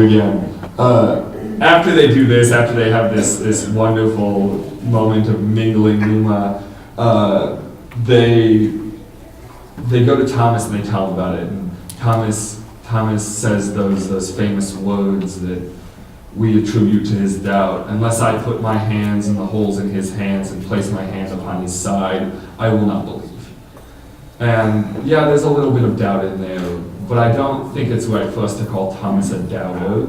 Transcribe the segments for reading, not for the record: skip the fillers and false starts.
again. After they do this, after they have this wonderful moment of mingling Numa, they go to Thomas and they tell him about it. And Thomas says those famous words that we attribute to his doubt. Unless I put my hands in the holes in his hands and place my hand upon his side, I will not believe. And yeah, there's a little bit of doubt in there, but I don't think it's right for us to call Thomas a doubter.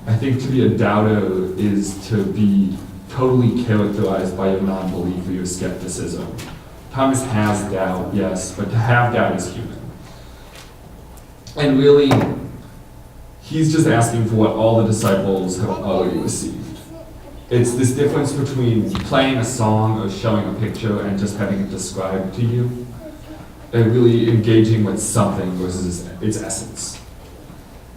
I think to be a doubter is to be totally characterized by your non-belief or your skepticism. Thomas has doubt, yes, but to have doubt is human. And really, he's just asking for what all the disciples have already received. It's this difference between playing a song or showing a picture and just having it described to you, and really engaging with something versus its essence.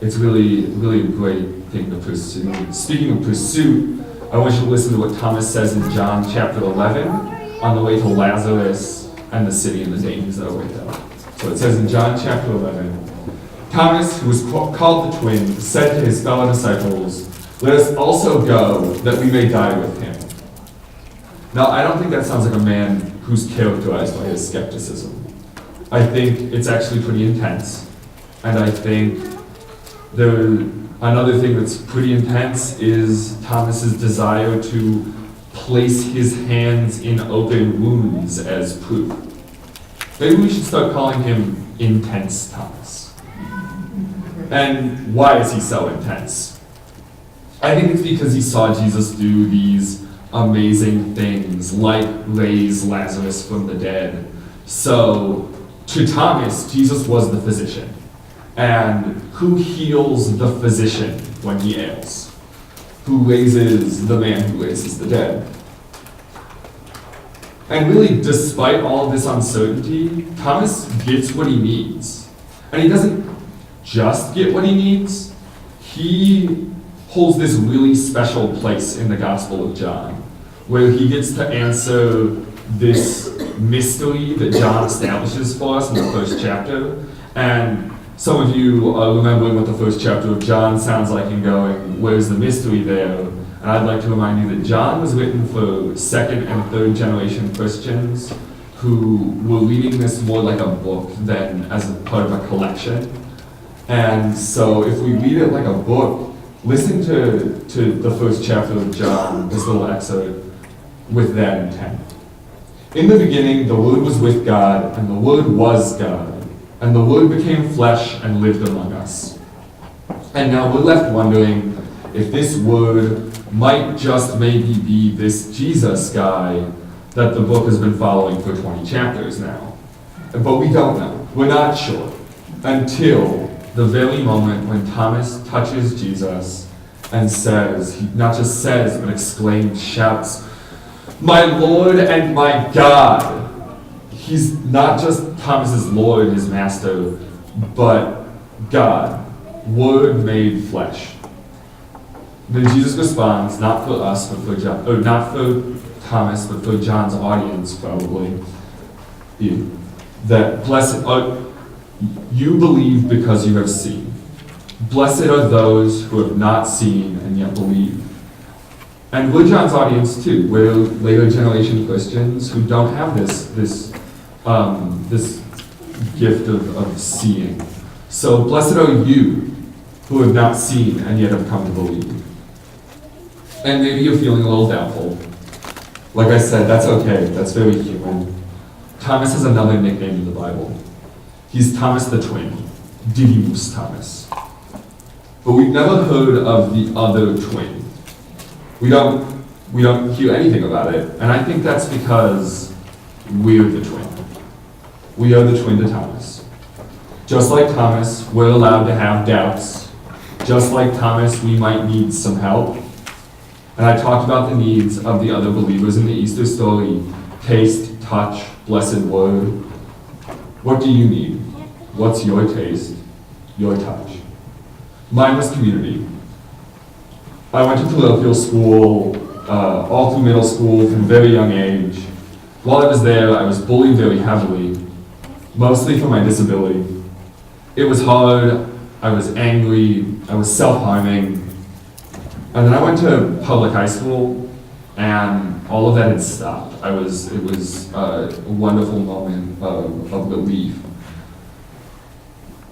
It's really a great thing to pursue. Speaking of pursuit, I want you to listen to what Thomas says in John chapter 11 on the way to Lazarus and the city and the dangers that await them. So it says in John chapter 11, Thomas, who was called the twin, said to his fellow disciples, "Let us also go, that we may die with him." Now, I don't think that sounds like a man who's characterized by his skepticism. I think it's actually pretty intense. And I think another thing that's pretty intense is Thomas's desire to place his hands in open wounds as proof. Maybe we should start calling him Intense Thomas. And why is he so intense? I think it's because he saw Jesus do these amazing things, like raise Lazarus from the dead. So, to Thomas, Jesus was the physician. And who heals the physician when he ails? Who raises the man who raises the dead? And really, despite all of this uncertainty, Thomas gets what he needs. And he doesn't just get what he needs. He holds this really special place in the Gospel of John, where he gets to answer this mystery that John establishes for us in the first chapter. And some of you are remembering what the first chapter of John sounds like and going, where's the mystery there? And I'd like to remind you that John was written for second and third generation Christians who were reading this more like a book than as a part of a collection. And so if we read it like a book, listen to the first chapter of John, this little excerpt, with that intent. In the beginning, the Word was with God, and the Word was God. And the Word became flesh and lived among us. And now we're left wondering if this Word might just maybe be this Jesus guy that the book has been following for 20 chapters now. But we don't know. We're not sure. Until the very moment when Thomas touches Jesus and says, he not just says, but exclaims, shouts, "My Lord and my God!" He's not just Thomas's Lord, his master, but God, Word made flesh. Then Jesus responds, not for us, but for John, or not for Thomas, but for John's audience, probably, that blessed are you believe because you have seen. Blessed are those who have not seen and yet believe. And we're John's audience too. We're later generation Christians who don't have this gift of seeing. So blessed are you who have not seen and yet have come to believe. And maybe you're feeling a little doubtful. Like I said, that's okay. That's very human. Thomas has another nickname in the Bible. He's Thomas the Twin, Didymus Thomas. But we've never heard of the other twin. We don't hear anything about it, and I think that's because we're the twin. We are the twin to Thomas. Just like Thomas, we're allowed to have doubts. Just like Thomas, we might need some help. And I talked about the needs of the other believers in the Easter story. Taste, touch, blessed word. What do you need? What's your taste? Your touch? Mine was community. I went to parochial school, all through middle school, from a very young age. While I was there, I was bullied very heavily, mostly for my disability. It was hard. I was angry, I was self-harming. And then I went to public high school, and all of that had stopped. It was a wonderful moment of relief.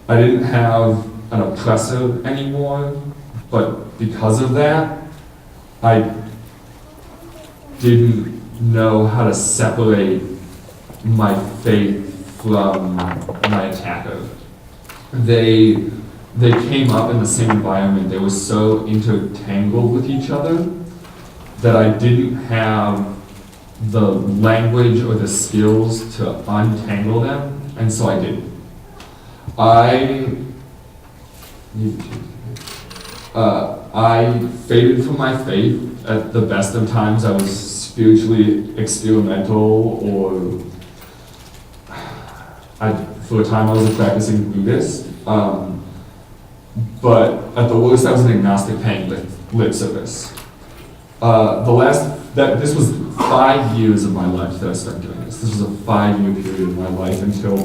I didn't have an oppressor anymore, but because of that, I didn't know how to separate my faith from my attacker. They came up in the same environment. They were so intertangled with each other that I didn't have the language or the skills to untangle them, and so I didn't. I faded from my faith at the best of times. I was spiritually experimental, or for a time I was a practicing Buddhist. But at the worst, I was an agnostic paying lip service. This was 5 years of my life that I spent doing this. This was a 5-year period of my life until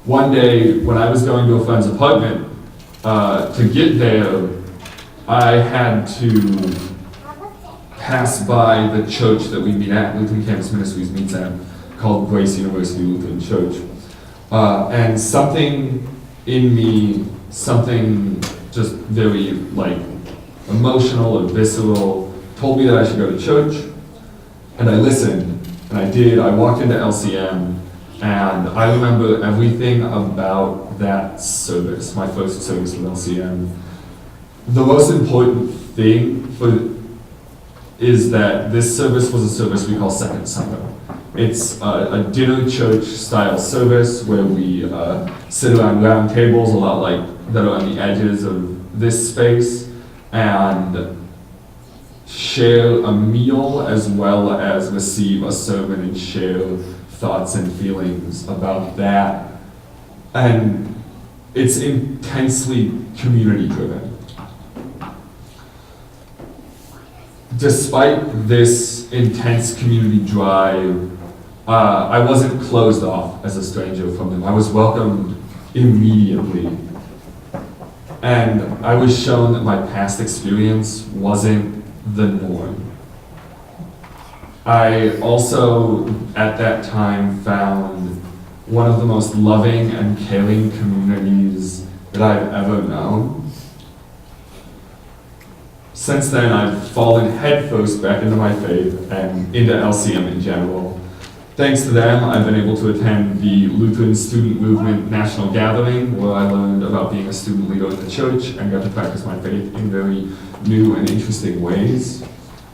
one day when I was going to a friend's apartment. To get there, I had to pass by the church that we meet at, Lutheran Campus Ministries meets at, called Grace University Lutheran Church. And something in me, something just very emotional or visceral, told me that I should go to church. And I listened, and I did. I walked into LCM, and I remember everything about that service, my first service with LCM. The most important thing is that this service was a service we call Second Supper. It's a dinner church style service where we sit around round tables, a lot like that are on the edges of this space, and share a meal as well as receive a sermon and share thoughts and feelings about that. And it's intensely community driven. Despite this intense community drive, I wasn't closed off as a stranger from them. I was welcomed immediately. And I was shown that my past experience wasn't the norm. I also, at that time, found one of the most loving and caring communities that I've ever known. Since then, I've fallen headfirst back into my faith and into LCM in general. Thanks to them, I've been able to attend the Lutheran Student Movement National Gathering, where I learned about being a student leader in the church and got to practice my faith in very new and interesting ways.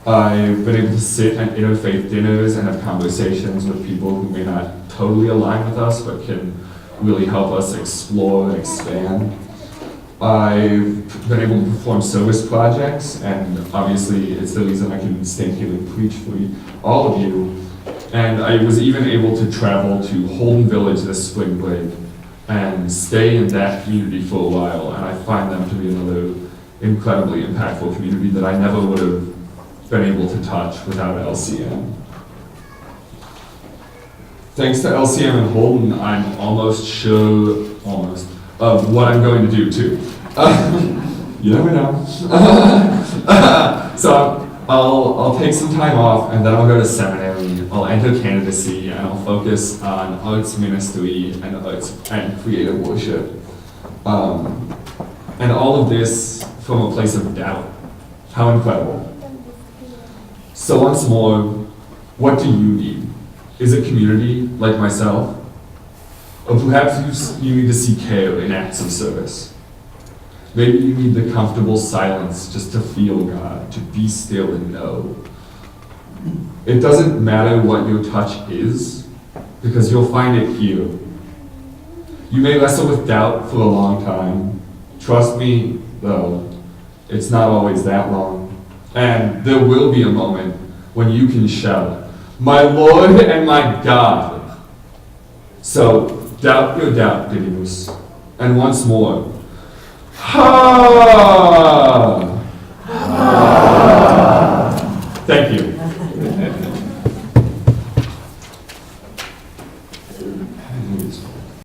I've been able to sit at interfaith dinners and have conversations with people who may not totally align with us, but can really help us explore and expand. I've been able to perform service projects, and obviously it's the reason I can stand here and preach for all of you. And I was even able to travel to Holden Village this spring break and stay in that community for a while, and I find them to be another incredibly impactful community that I never would have been able to touch without LCM. Thanks to LCM and Holden, I'm almost sure of what I'm going to do too. You never know. So I'll take some time off, and then I'll go to seminary. I'll enter candidacy, and I'll focus on arts ministry and arts and creative worship. And all of this from a place of doubt. How incredible. So once more, what do you need? Is it community like myself? Or perhaps you need to see care in acts of service. Maybe you need the comfortable silence just to feel God, to be still and know. It doesn't matter what your touch is, because you'll find it here. You may wrestle with doubt for a long time. Trust me, though, it's not always that long. And there will be a moment when you can shout, "My Lord and my God." So doubt your doubt, Didymus. And once more, ha! Thank you.